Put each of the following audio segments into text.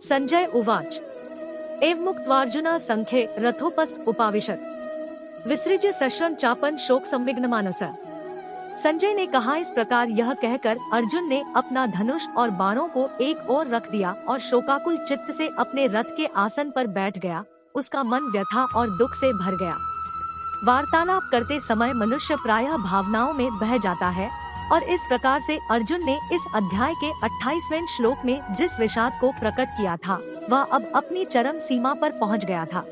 संजय उवाच एवमुक्त्वार्जुनः संख्ये रथोपस्थ उपाविशत् विसृज्य सश्रम चापन शोक संविघ्नमानसः। संजय ने कहा, इस प्रकार यह कहकर अर्जुन ने अपना धनुष और बाणों को एक ओर रख दिया और शोकाकुल चित्त से अपने रथ के आसन पर बैठ गया। उसका मन व्यथा और दुख से भर गया। वार्तालाप करते समय मनुष्य प्रायः भावनाओं में बह जाता है और इस प्रकार से अर्जुन ने इस अध्याय के 28वें श्लोक में जिस विषाद को प्रकट किया था वह अब अपनी चरम सीमा पर पहुंच गया था।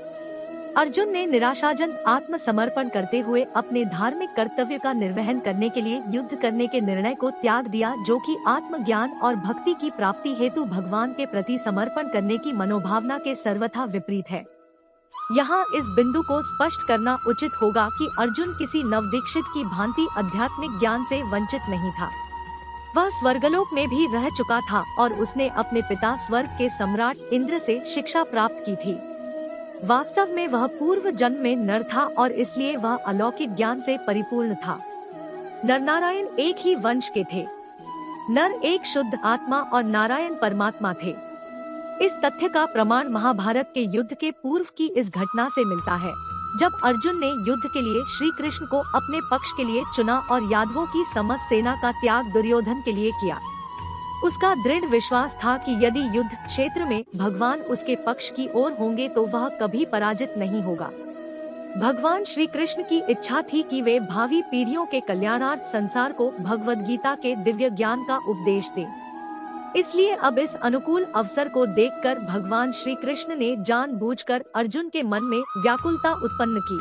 अर्जुन ने निराशाजनक आत्मसमर्पण करते हुए अपने धार्मिक कर्तव्य का निर्वहन करने के लिए युद्ध करने के निर्णय को त्याग दिया, जो कि आत्मज्ञान और भक्ति की प्राप्ति हेतु भगवान के प्रति समर्पण करने की मनोभावना के सर्वथा विपरीत है। यहाँ इस बिंदु को स्पष्ट करना उचित होगा कि अर्जुन किसी नवदीक्षित की भांति आध्यात्मिक ज्ञान से वंचित नहीं था। वह स्वर्गलोक में भी रह चुका था और उसने अपने पिता स्वर्ग के सम्राट इंद्र से शिक्षा प्राप्त की थी। वास्तव में वह पूर्व जन्म में नर था और इसलिए वह अलौकिक ज्ञान से परिपूर्ण था। नर नारायण एक ही वंश के थे। नर एक शुद्ध आत्मा और नारायण परमात्मा थे। इस तथ्य का प्रमाण महाभारत के युद्ध के पूर्व की इस घटना से मिलता है, जब अर्जुन ने युद्ध के लिए श्री कृष्ण को अपने पक्ष के लिए चुना और यादवों की समस्त सेना का त्याग दुर्योधन के लिए किया। उसका दृढ़ विश्वास था कि यदि युद्ध क्षेत्र में भगवान उसके पक्ष की ओर होंगे तो वह कभी पराजित नहीं होगा। भगवान श्री कृष्ण की इच्छा थी कि वे भावी पीढ़ियों के कल्याणार्थ संसार को भगवद गीता के दिव्य ज्ञान का उपदेश दें। इसलिए अब इस अनुकूल अवसर को देखकर भगवान श्री कृष्ण ने जानबूझकर अर्जुन के मन में व्याकुलता उत्पन्न की।